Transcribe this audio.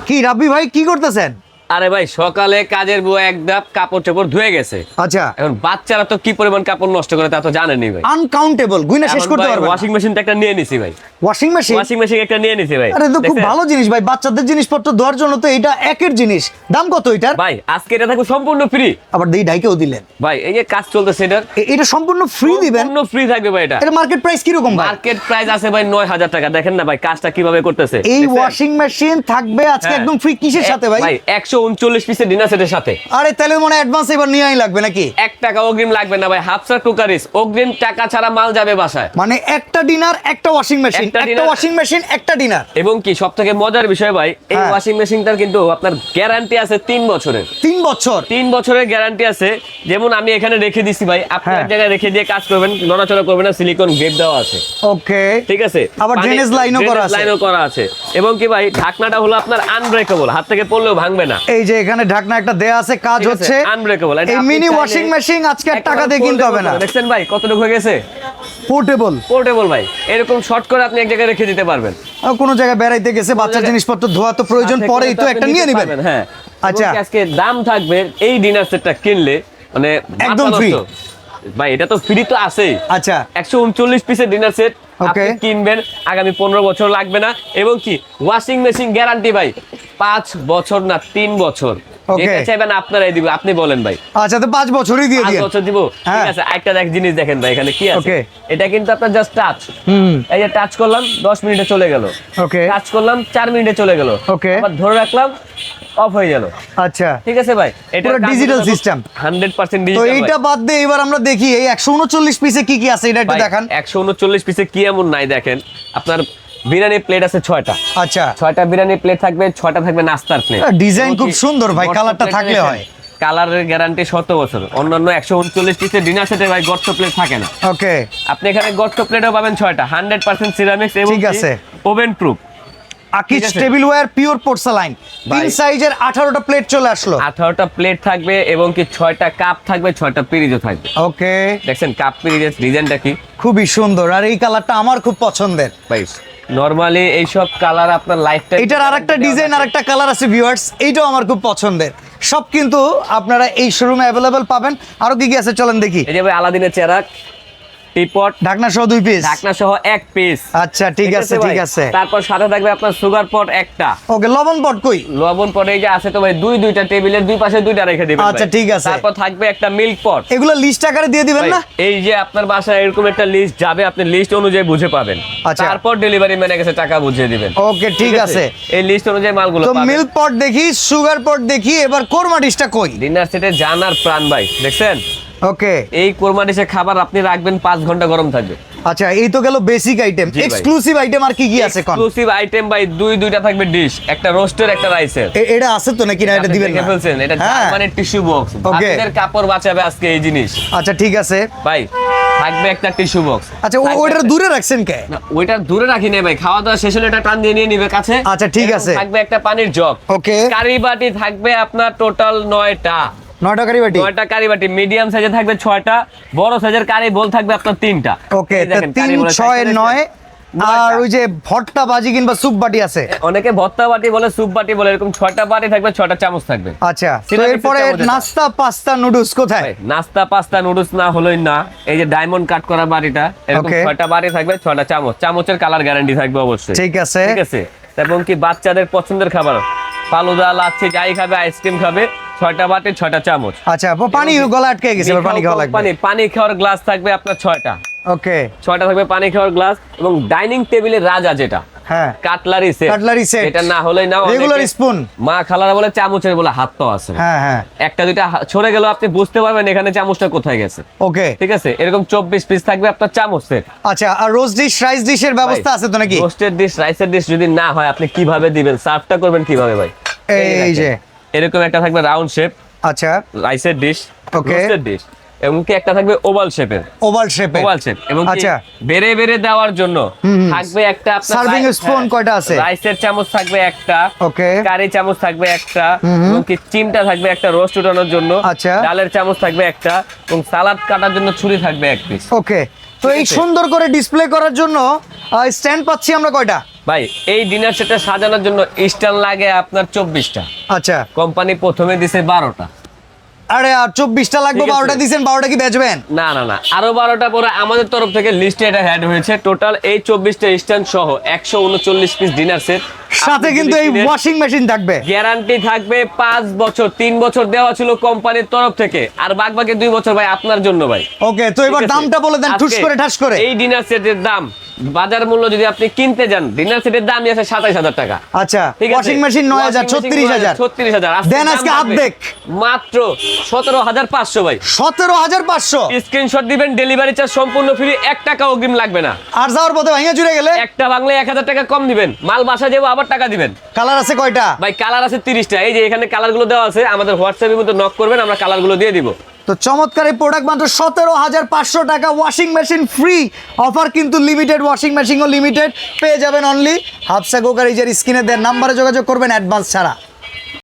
কি রাব্বি ভাই কি করতেছেন? আরে ভাই সকালে কাজের বুয়া এক ধাপ কাপড় চোপড় ধুয়ে গেছে। আচ্ছা, এখন বাচ্চারা তো কি পরিমাণ কাপড় নষ্ট করে তা তো জানেনই ভাই। আনকাউন্টেবল, গুইনা শেষ করতে পারবেন। ওয়াশিং মেশিন তো একটা নিয়ে নিছি ভাই। ওয়াশিং মেশিন একটা নিয়ে নিছি ভাই। আরে তো খুব দেখছেন? ভালো জিনিস ভাই, বাচ্চাদের জিনিসপত্র ধোয়ার জন্য তো এটা একের জিনিস। দাম কত এটার? ভাই আজকে এটা থাকবে সম্পূর্ণ ফ্রি। আবার দেই ডাইকেও দিলেন ভাই এই যে কাজ চলতেছে এটার এটা সম্পূর্ণ ফ্রি দিবেন? সম্পূর্ণ ফ্রি থাকবে ভাই। এটা মার্কেট প্রাইস কি রকম ভাই? মার্কেট প্রাইস আছে ভাই 9000 টাকা। দেখেন না ভাই কাজটা কিভাবে করতেছে। এই ওয়াশিং মেশিন থাকবে আজকে একদম ফ্রি কিসের সাথে ভাই? ভাই 139 পিসের ডিনার সেটের সাথে। আরে তাহলে মনে অ্যাডভান্স এবার নিয়েই লাগবে নাকি? 1 টাকা অগ্রিম লাগবে না ভাই। হাফসা কুকারিস অগ্রিম টাকা ছাড়া মাল যাবে বাসায়। মানে একটা ডিনার একটা ওয়াশিং মেশিন, একটা একটা dinner, ওয়াশিং মেশিন একটা ডিনার। এবং কি সবথেকে মজার বিষয় ভাই এই হ্যাঁ। ওয়াশিং মেশিনটার কিন্তু আপনার গ্যারান্টি আছে 3 বছরের। 3 বছর 3 বছরের গ্যারান্টি আছে। যেমন আমি এখানে রেখে দিছি ভাই, আপনি হ্যাঁ। এক জায়গায় রেখে দিয়ে কাজ করবেন, নড়াচড়া করবেন না, সিলিকন গ্রেপ দেওয়া আছে। ওকে, ঠিক আছে, আবার ড্রেনেজ লাইনও করা আছে। লাইনও করা আছে। এবং কি ভাই ঢাকনাটা হলো আপনার আনব্রেকেবল, হাত থেকে পড়লেও ভাঙবে না। এই যে এখানে ঢাকনা একটা দেয়া আছে, কাজ ঠিক আছে, হচ্ছে। unbreakable। এটা এই আপনি মিনি চাইলে ওয়াশিং মেশিন আজকে আর টাকা দিয়ে কিনতে হবে না। দেখছেন ভাই কতটুকু হয়ে গেছে? পোর্টেবল, পোর্টেবল ভাই। এরকম শর্ট করে আপনি এক জায়গায় রেখে দিতে পারবেন। কোনো জায়গায় বেড়াইতে গেছে, বাচ্চার জায়গায়- জিনিসপত্র ধোয়া তো প্রয়োজন পরেই, তো একটা নিয়ে নেবেন। হ্যাঁ আচ্ছা। আচ্ছা, আজকে দাম থাকবে এই ডিনার সেটটা কিনলে মানে একদম মাথা free। নষ্ট। ভাই এটা তো ফ্রি তো আছেই। আচ্ছা, 139 পিসের ডিনার সেট আপনি Okay। কিনবেন, আগামী 15 বছর লাগবে না। এবং কি ওয়াশিং মেশিন গ্যারান্টি ভাই 5 বছর না 3 বছর। Okay। যেটা চাইবেন আপনারাই দিব। আপনি বলেন ভাই। আচ্ছা তো 5 বছরই দিয়ে 5 দিন। বছর দিব। হ্যাঁ। ঠিক আছে, একটা জিনিস দেখেন ভাই এখানে কি আছে। Okay। এটা কিন্তু আপনার জাস্ট টাচ। হুম, এই যে টাচ করলাম 10 মিনিটে চলে গেল। ওকে, টাচ করলাম 4 মিনিটে চলে গেল। Okay। আবার ধরে রাখলাম অফ হয়ে গেল। আচ্ছা। ঠিক আছে ভাই, এটা পুরো digital system। 100% তো ডিজিটাল। এইটা বাদ দিয়ে এবার আমরা দেখি এই 139 পিসে কি কি আছে এটা একটু দেখান। 139 পিসে কি এমন নাই দেখেন। আপনার বিরিয়ানি প্লেট আছে 6টা। আচ্ছা, 6টা বিরিয়ানি প্লেট থাকবে, 6টা থাকবে নাস্তার প্লেট। ডিজাইন খুব সুন্দর ভাই, কালারটা থাকলে হয়। কালারের গ্যারান্টি 7 বছর। অন্যান্য 139 পিসের ডিনার সেটে ভাই গর্ত প্লেট থাকে না। ওকে, আপনি এখানে গর্ত প্লেটও পাবেন 6টা, 100% সিরামিক্স এবং ঠিক আছে। Oven proof. আকিজ ঠিক আছে। টেবিলওয়্যার পিওর পোর্সেলাইন, তিন ভাই। সাইজের 18টা প্লেট চলে আসলো। 18টা প্লেট থাকবে এবং কি 6টা কাপ থাকবে, 6টা পিরিজও থাকবে। ওকে, দেখছেন কাপ পিরিজের ডিজাইনটা কি খুবই সুন্দর, আর এই কালারটা আমার খুব পছন্দের। ভাই। নরমালি এইসব কালার আপনার লাইফ টাইম। এটার আরেকটা ডিজাইন আরেকটা কালার আছে ভিউয়ার্স, এইটাও আমার খুব পছন্দের। সব কিন্তু আপনারা এই শোরুমে অ্যাভেলেবেল পাবেন। আরো কি কি আছে চলেন দেখি। এই যে ভাই আলাদিনের চেরাক, টিপট, ঢাকনা সহ 2 পিস। ঢাকনা সহ 1 পিস। আচ্ছা, ঠিক আছে ভাই? ঠিক আছে। তারপর সাথে থাকবে আপনার সুগার পট একটা। ওকে, লবণ পট কই? লবণ পট এই যে আছে তো ভাই, দুইটা টেবিলের দুই পাশে দুইটা রেখে দিবেন। আচ্ছা, ভাই। ঠিক আছে। তারপর থাকবে একটা মিল্ক পট। এগুলো লিস্ট আকারে দিয়ে দিবেন ভাই, না? এই যে আপনার বাসায় এরকম একটা লিস্ট যাবে, আপনি লিস্ট অনুযায়ী বুঝে পাবেন। আচ্ছা। তারপর ডেলিভারি ম্যানের কাছে টাকা বুঝিয়ে দিবেন। ওকে, ঠিক আছে। এই লিস্ট অনুযায়ী মালগুলো তো পাবেন। মিল্ক পট দেখি, সুগার পট দেখি, এবার কোরমা ডিশটা কই? ডিনার সেটে জানার প্রাণ ভাই, দেখছেন ওকে, এই কোরমা ডিশের খাবার আপনি রাখবেন 5 ঘন্টা গরম থাকবে। আচ্ছা, এই তো গেল বেসিক আইটেম। জি ভাই। এক্সক্লুসিভ আইটেম আর কি কি আছে কোন? এক্সক্লুসিভ আইটেম ভাই দুইটা থাকবে ডিশ, একটা রোস্টের একটা রাইসের। এটা আছে তো নাকি না? এটা দিবেন না? ফেলছেন এটা হ্যাঁ। মানে টিস্যু বক্স। Okay। আপনাদের কাপড় বাঁচাবে আজকে এই জিনিস। আচ্ছা, ঠিক আছে। ভাই থাকবে একটা টিস্যু বক্স। আচ্ছা, ওইটা দূরে রাখছেন কে? না ওইটা দূরে রাখি না ভাই, খাওয়া দাওয়া শেষ হলে এটা টান দিয়ে নিয়ে নিবে কাছে। আচ্ছা, ঠিক এরকম আছে। থাকবে একটা পানির জগ। ওকে, কারি বাটি থাকবে আপনার টোটাল 9টা। 9টা কারি বাটি। 9টা কারি বাটি, মিডিয়াম সাইজে থাকবে 6টা, বড় সাইজের কারি বোল থাকবে আপনার 3টা। ওকে, এই দেখেন, 3 কারি বোলের 6 size 9। নয়টা। আর ওই যে ভর্তা বাজি কিংবা স্যুপ বাটি আছে। অনেকে ভর্তা বাটি বলে, স্যুপ বাটি বলে, এরকম 6টা বাটি থাকবে, 6টা চামচ থাকবে। আচ্ছা, তো Ceramics এরপরে এর চামচ এটা। নাস্তা পাস্তা নুডলস কোথায়? ভাই, নাস্তা পাস্তা নুডলস না হলোই না। এই যে ডায়মন্ড কাট করা বাটিটা, এরকম Okay। 6টা বাটি থাকবে, 6টা চামচ, চামচের কালার গ্যারান্টি থাকবে অবশ্যই। ঠিক আছে। ঠিক আছে। এবং কি বাচ্চাদের পছন্দের খাবার ফালুদা, লাচ্ছি, যাই খাবে, আইসক্রিম খাবে, 6টা বাটি 6টা চামচ। আচ্ছা, পানি গলা আটকে গেছে, এবার পানি খাওয়া লাগবে। পানি খাওয়ার গ্লাস থাকবে আপনার 6টা। ওকে, 6টা থাকবে পানি খাওয়ার গ্লাস। এবং ডাইনিং টেবিলের রাজা যেটা হ্যাঁ, কাটলারি সেট। Cutlery set. এটা না হলেই না। Regular spoon. মা খালারা বলে চামচের বলে হাত তো আছে। হ্যাঁ হ্যাঁ, একটা দুইটা ছড়ে গেল আপনি বুঝতে পারবেন এখানে চামচটা কোথায় গেছে। ওকে, ঠিক আছে, এরকম 24 পিস থাকবে আপনার চামচ সেট। আচ্ছা, আর রোস্ট ডিশ রাইস ডিশের ব্যবস্থা আছে তো নাকি? রোস্টেড ডিশ, রাইসের ডিশ যদি না হয় আপনি কিভাবে দিবেন, সার্ভটা করবেন কিভাবে ভাই? এই যে এরকম একটা থাকবে রাউন্ড শেপ আচ্ছা, রাইসের ডিশ, Okay। Roasted dish. এবং কি একটা থাকবে ওভাল শেপের। ওভাল শেপে। ওভাল শেপ এবং কি আচ্ছা, বেড়ে বেড়ে দেওয়ার জন্য থাকবে একটা আপনার সার্ভিং স্পুন কয়টা আছে? রাইসের চামচ থাকবে একটা, ওকে, কারি চামচ থাকবে একটা, এবং কি চিমটা থাকবে একটা রোস্ট উঠানোর জন্য, আচ্ছা। ডালের চামচ থাকবে একটা, এবং সালাদ কাটার জন্য ছুরি থাকবে এক পিস। ওকে। তো এই আছে। সুন্দর করে ডিসপ্লে করার জন্য স্ট্যান্ড পাচ্ছি আমরা কয়টা? ভাই এই ডিনার সেটটা সাজানোর জন্য স্ট্যান্ড লাগে আপনার 24টা, আচ্ছা কোম্পানি প্রথমে দিছে 12টা। আরে আর 24টা লাগবে, ঠিক আছে। 12টা দিছেন, 12টা কি বেচবেন? না না না, আরো 12টা পরে আমাদের তরফ থেকে লিস্টে এটা অ্যাড হয়েছে। টোটাল এই 24টা স্ট্যান্ড সহ 139 পিস ডিনার সেট, সাথে কিন্তু এই ওয়াশিং মেশিন থাকবে। গ্যারান্টি থাকবে 5 বছর। 3 বছর দেওয়া ছিল কোম্পানির তরফ থেকে, আর বাকি 2 বছর ভাই আপনার জন্য ভাই। ওকে, তো এবার ঠিক আছে? দামটা বলে দেন ঠুস আজকে করে ঠাস করে। এই ডিনার সেটের দাম বাজার মূল্য যদি আপনি কিনতে যান, ডিনার সেটের দামই আছে 27,000 টাকা। আচ্ছা, ঠিক আছে? Washing machine 9000, 36,000। 36,000 দেন আজকে অর্ধেক। মাত্র 17,500 ভাই। 17,500। স্ক্রিনশট দিবেন, ডেলিভারি চার্জ সম্পূর্ণ ফ্রি, 1 টাকা অগ্রিম লাগবে না। আর যাওয়ার পথে ভাঙা চুরে গেলে একটা বাংলায় 1,000 টাকা কম দিবেন, মাল বাসা যাবো আবার টাকা দিবেন। কালার আছে কয়টা? ভাই কালার আছে 30টা। এই যে এখানে কালারগুলো দেওয়া আছে, আমাদের হোয়াটসঅ্যাপের মধ্যে নক করবেন, আমরা কালারগুলো দিয়ে দিব। তো চমৎকার এই প্রোডাক্ট মাত্র 17,500 টাকা, ওয়াশিং মেশিন ফ্রি অফার, কিন্তু লিমিটেড ওয়াশিং মেশিনও লিমিটেড পেয়ে যাবেন অনলি হাফসা গোকার। এই যে স্ক্রিনে দেন নাম্বারে যোগাযোগ করবেন অ্যাডভান্স ছাড়া।